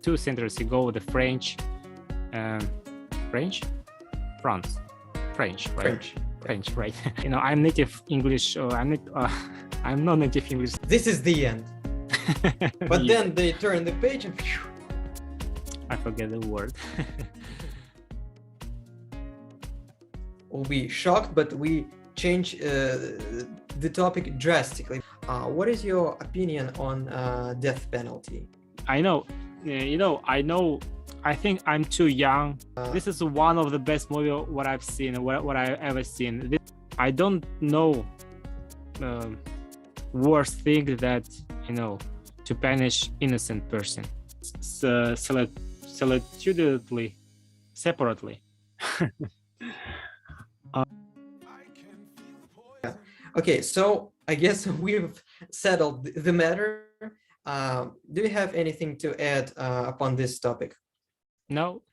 Two centuries ago, the French, French, France, French, right? French, right? I'm native English. I'm not native English. This is the end. But Yeah. then they turn the page and phew, I forget the word. we'll be shocked, but we change the topic drastically. What is your opinion on death penalty? I know, I think I'm too young. This is one of the best movie what I've seen, what I've ever seen. I don't know worse thing that, to punish innocent person. Separately. Okay, so I guess we've settled the matter. Do you have anything to add upon this topic? No?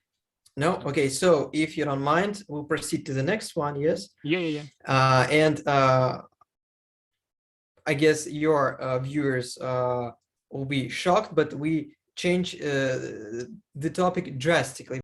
No? Okay, so if you don't mind, we'll proceed to the next one, yes? Yeah. And I guess your viewers will be shocked, but we change the topic drastically.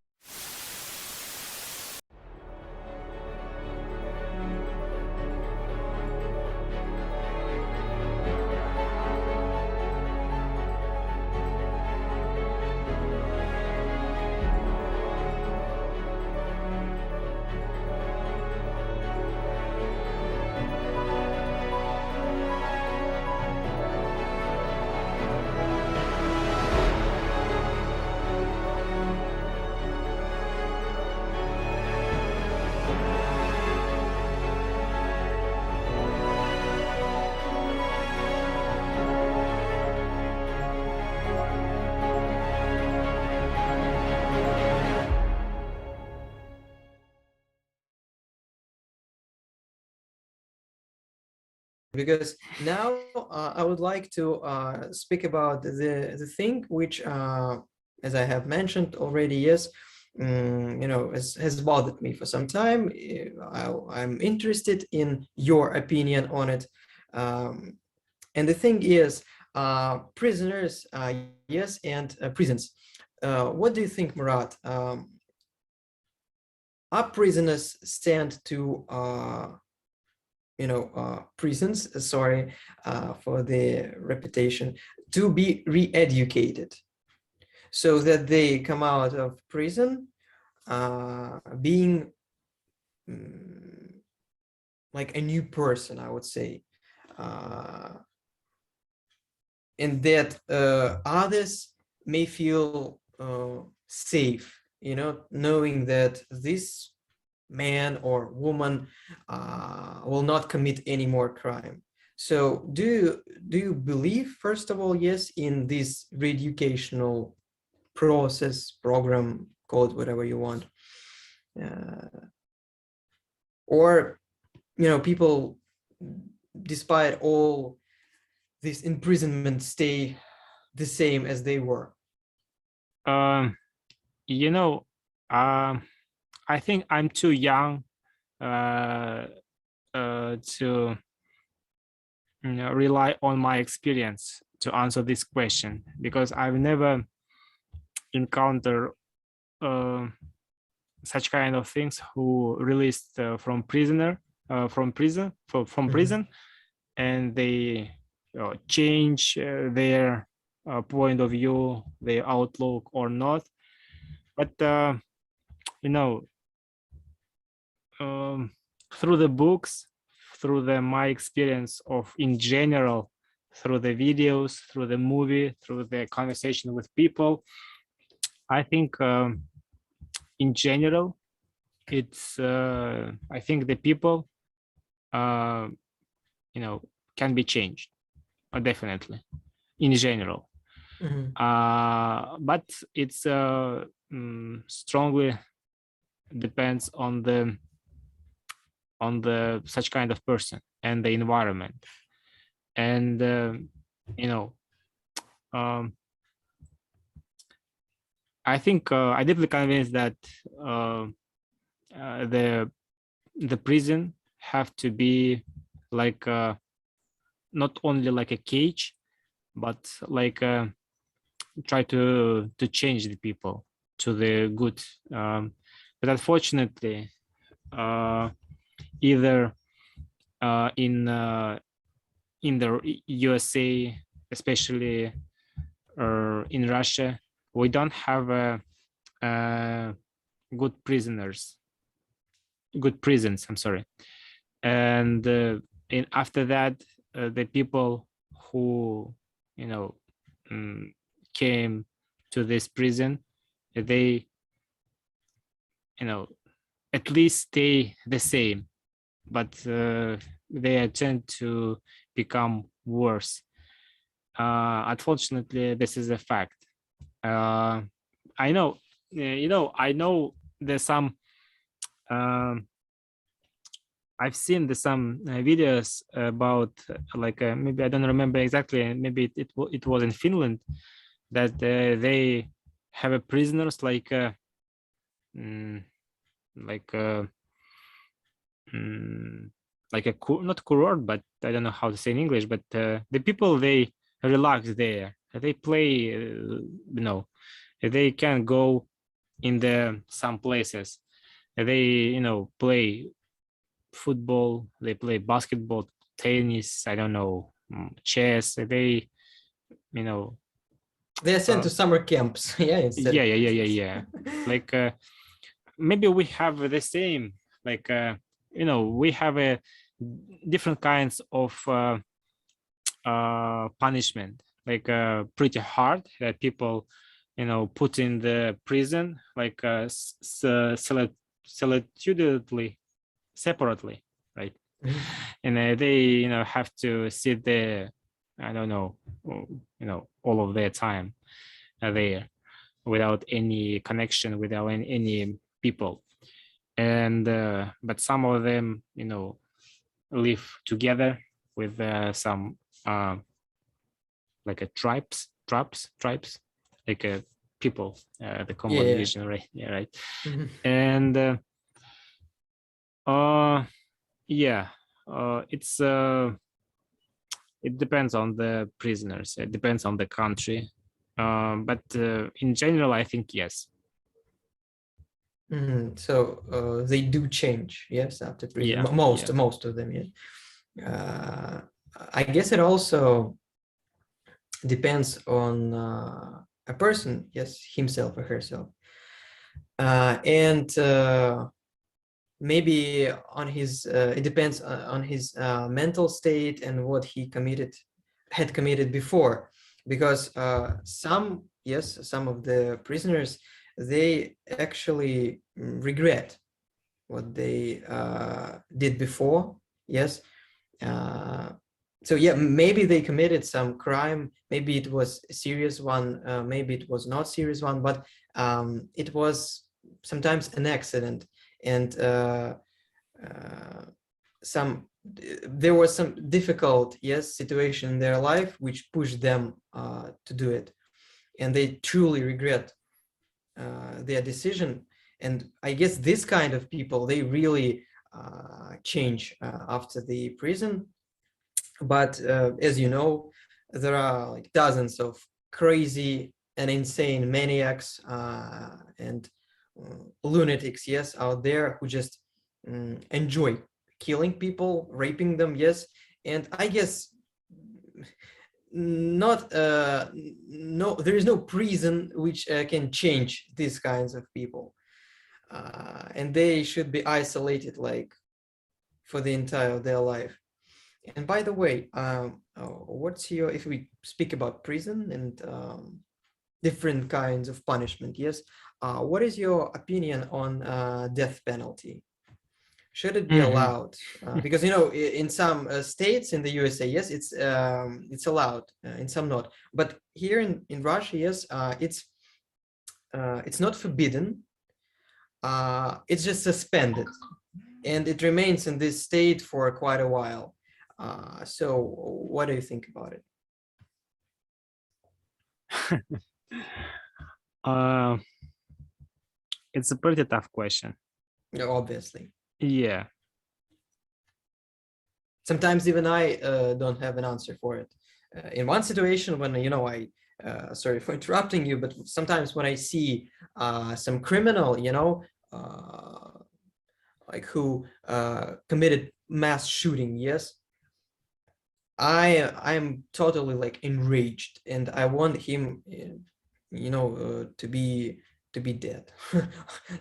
Because now I would like to speak about the thing which, as I have mentioned already, yes, has bothered me for some time. I'm interested in your opinion on it. And the thing is, prisoners, yes, and prisons. What do you think, Murat? Are prisoners sent to prisons, sorry for the repetition, to be re-educated so that they come out of prison being like a new person, I would say, and that others may feel safe, knowing that this man or woman will not commit any more crime. So do you believe, first of all, yes, in this re-educational process, program, call it whatever you want, or people, despite all this imprisonment, stay the same as they were? I think I'm too young to rely on my experience to answer this question, because I've never encountered such kind of things who released from prison, and they change their point of view, their outlook or not. But through the books, through my experience of in general, through the videos, through the movie, through the conversation with people, I think in general, it's I think the people can be changed, definitely, in general. But it's strongly depends on the such kind of person and the environment. And I think I deeply convinced that the prison have to be like not only like a cage, but like try to change the people to the good. But unfortunately, either in the USA, especially in Russia, we don't have good prisons. I'm sorry, and after that, the people who came to this prison, they at least stay the same, but they tend to become worse. Unfortunately, this is a fact. I know, I know there's some. I've seen some videos about like maybe I don't remember exactly. Maybe it was in Finland that they have a prisoners like like like a not cohort, but I don't know how to say in English. But the people, they relax there. They play, they can go in some places. They play football. They play basketball, tennis. I don't know, chess. They They are sent to summer camps. Yeah, instead of prisons. yeah. Like maybe we have the same, like we have a different kinds of punishment, like pretty hard, that people put in the prison, like separately, right? And they have to sit there, I don't know, all of their time there, without any connection, without any people. And but some of them live together with some like a tribes, like people, the common Yeah. vision, right? Yeah, right. Mhm. And yeah, it's it depends on the prisoners, it depends on the country, but in general, I think yes. So they do change, yes, after prison. Yeah, Most yes. most of them, yeah. Uh, I guess it also depends on a person, yes, himself or herself, and maybe on his. It depends on his mental state and what he had committed before, because some of the prisoners, they actually regret what they did before. Yes. Uh, so yeah, maybe they committed some crime. Maybe it was a serious one. Maybe it was not serious one, but it was sometimes an accident, and some there was some difficult, yes, situation in their life which pushed them to do it, and they truly regret their decision. And I guess this kind of people, they really change after the prison. But as you know, there are like dozens of crazy and insane maniacs and lunatics, yes, out there, who just enjoy killing people, raping them, yes. And I guess not no, there is no prison which can change these kinds of people, and they should be isolated like for the entire of their life. And by the way, what's your, if we speak about prison and different kinds of punishment, yes, what is your opinion on death penalty? Should it be Mhm. allowed? Because in some states in the USA, yes, it's allowed. In some not. But here in Russia, yes, it's not forbidden. It's just suspended, and it remains in this state for quite a while. So, what do you think about it? uh, it's a pretty tough question. Obviously. Yeah. sometimes even I don't have an answer for it. In one situation when, I sorry for interrupting you, but sometimes when I see some criminal, like who committed mass shooting, yes, I'm totally like enraged, and I want him, to be dead.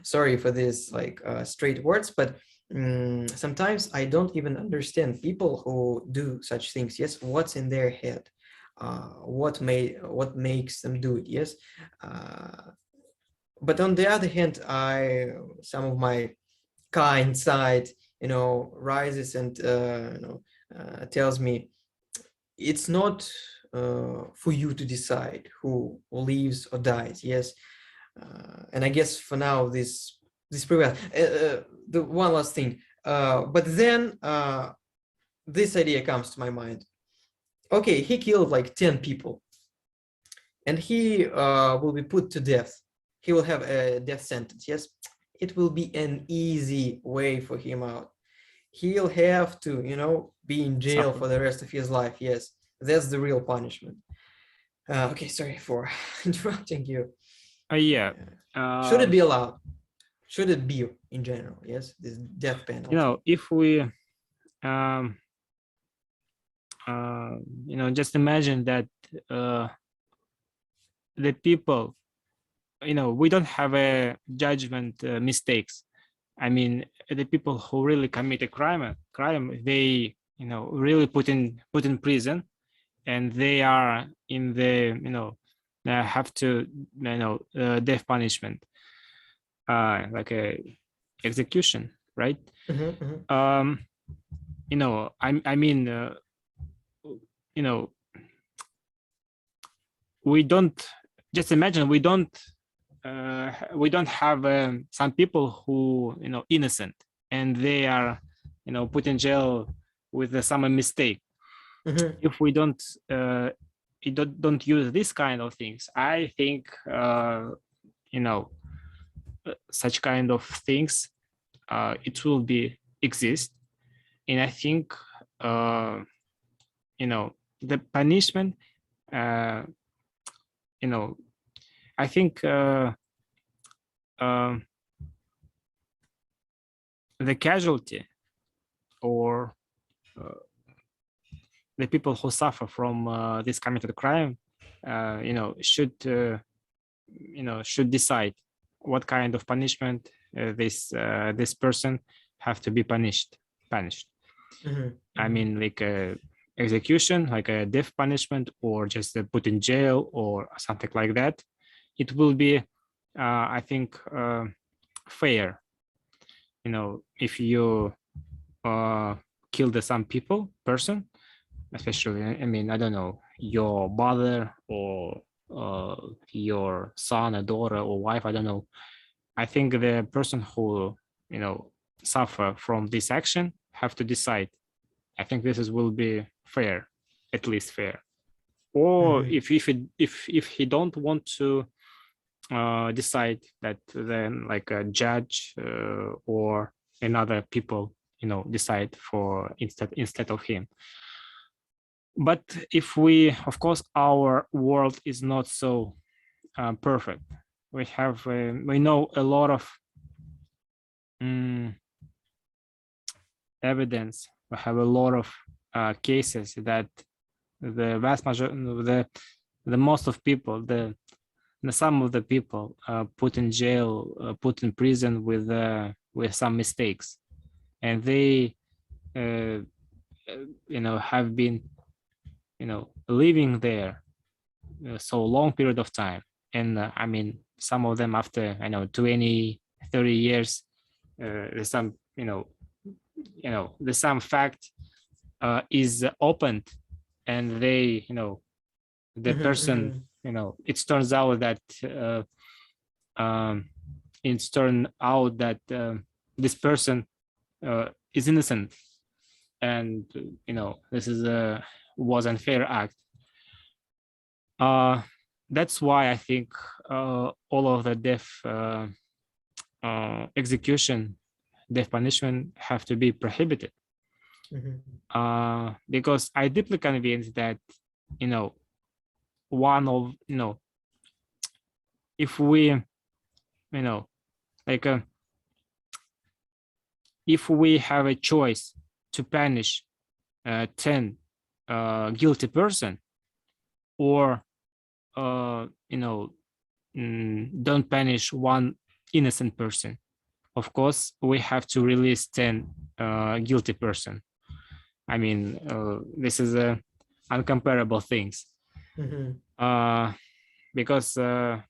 Sorry for this like straight words, but sometimes I don't even understand people who do such things. Yes, what's in their head? What makes them do it? Yes, but on the other hand, some of my kind side, rises and tells me it's not for you to decide who lives or dies. Yes, and I guess for now this prevails. The one last thing, but then this idea comes to my mind. Okay, he killed like 10 people, and he will be put to death. He will have a death sentence. Yes, it will be an easy way for him out. He'll have to, be in jail Suffer. for the rest of his life. Yes, that's the real punishment. Okay, sorry for interrupting you. Yeah. Should it be allowed? Should it be in general? Yes, this death penalty. If we, just imagine that the people, we don't have a judgment mistakes. I mean, the people who really commit a crime, they, really put in prison, and they are in the, have to, death punishment, like a execution, right? I mean, we don't, just imagine, we don't have some people who, innocent, and they are, put in jail with some mistake. If we don't use this kind of things, I think such kind of things, it will be exist. And I think the punishment, I think the casualty, or the people who suffer from this committed crime, should decide what kind of punishment this person have to be punished. I mean, like a execution, like a death punishment, or just put in jail or something like that. It will be, I think, fair. If you kill some person, especially, I mean, I don't know, your brother or your son, a daughter, or wife, I don't know. I think the person who, suffer from this action have to decide. I think this will be fair, at least fair. Or if he don't want to decide, that then like a judge or another people, decide for instead of him. But if we, of course, our world is not so perfect. We know a lot of evidence. We have a lot of cases that the vast majority, the most of people, the some of the people put in jail, put in prison with some mistakes, and they have been living there so long period of time. And I mean, some of them after 20, 30 years, there's some the some fact is opened, and they the person it turns out that it's turned out that this person is innocent, and this is was unfair act. That's why I think all of the death execution, death punishment have to be prohibited. because I deeply convinced that, one of, if we, like, if we have a choice to punish 10 guilty person, or don't punish one innocent person, of course we have to release 10 guilty person. I mean, this is a uncomparable things. Because I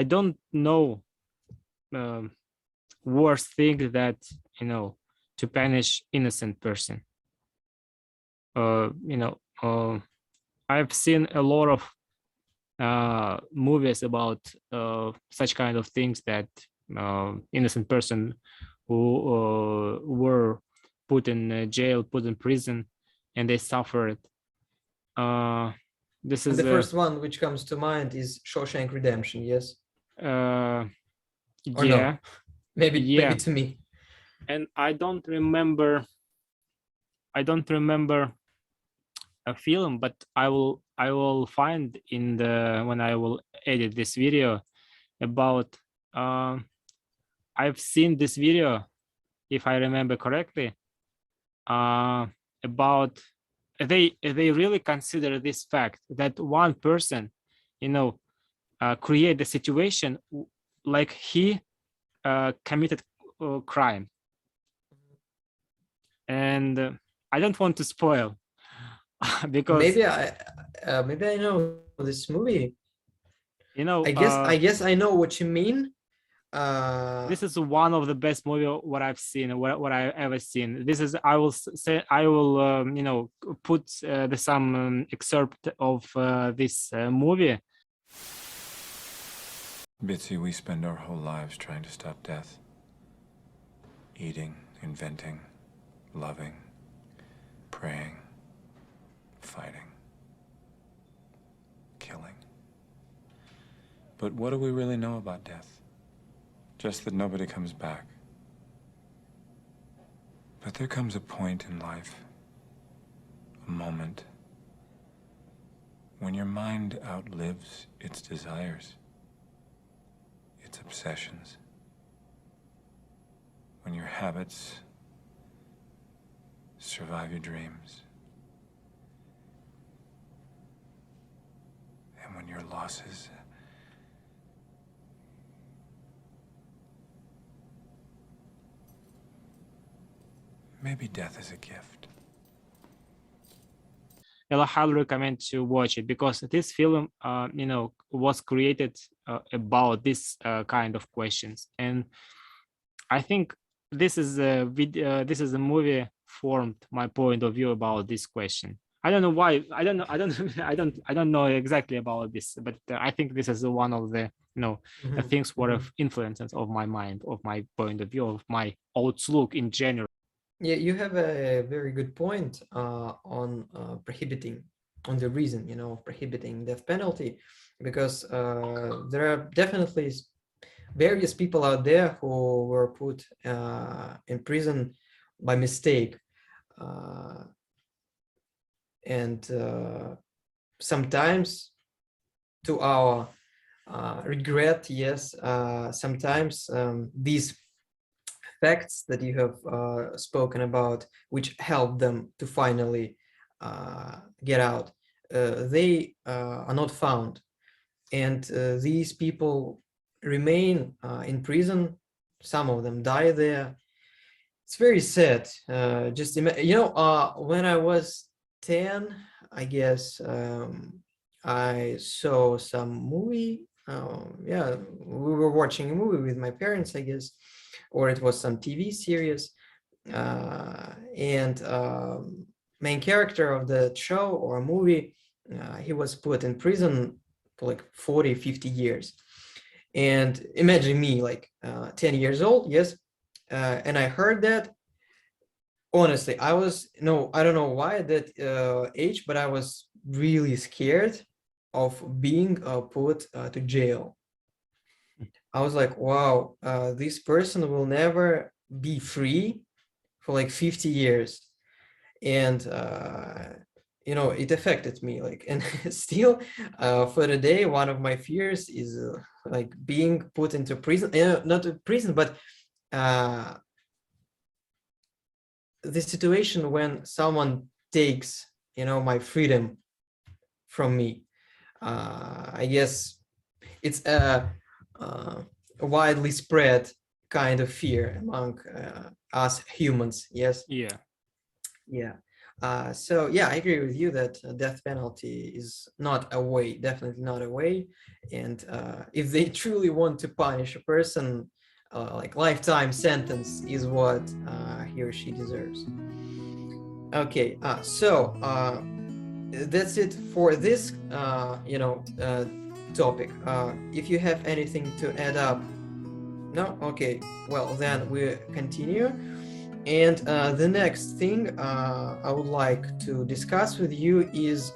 don't know worse thing that to punish innocent person. I've seen a lot of movies about such kind of things, that innocent person who were put in jail, put in prison, and they suffered. This is the first one which comes to mind is Shawshank Redemption, yes? Or yeah, no? Maybe to me. And I don't remember a film, but I will find in the, when I will edit this video, about I've seen this video, if I remember correctly, about they really consider this fact that one person create the situation like he committed crime. And I don't want to spoil because maybe I know this movie. I guess I know what you mean. This is one of the best movie what I've seen, what I ever seen. This is, I will say, I will put some excerpt of this movie. Bitsy, we spend our whole lives trying to stop death. Eating, inventing, loving, praying, fighting, killing. But what do we really know about death? Just that nobody comes back. But there comes a point in life, a moment, when your mind outlives its desires, its obsessions, when your habits survive your dreams, and when your losses maybe death is a gift. I highly recommend to watch it, because this film, was created about this kind of questions, and I think this is a movie formed my point of view about this question. I don't know why. I don't know. I don't know exactly about this, but I think this is one of the things what have influences of my mind, of my point of view, of my outlook in general. Yeah, you have a very good point on prohibiting, on the reason, of prohibiting death penalty, because there are definitely various people out there who were put in prison by mistake. And sometimes to our regret, yes, sometimes these facts that you have spoken about, which help them to finally get out, they are not found. And these people remain in prison. Some of them die there. It's very sad. Just when I was 10, I guess, I saw some movie. Yeah, we were watching a movie with my parents, I guess, or it was some TV series. And main character of the show or movie, he was put in prison for like 40, 50 years. And imagine me, like 10 years old, yes. And I heard that. Honestly, I don't know why at that age, but I was really scared of being put to jail. I was like, wow, this person will never be free for like 50 years. And you know, it affected me, like, and still for today, one of my fears is like being put into prison, not a prison, but the situation when someone takes, you know, my freedom from me. I guess it's a widely spread kind of fear among us humans. Yes. Yeah. Yeah. So yeah, I agree with you that death penalty is not a way, definitely not a way. And if they truly want to punish a person, like lifetime sentence is what he or she deserves. Okay, so that's it for this, you know, topic. If you have anything to add up, no? Okay, well then we continue. And the next thing I would like to discuss with you is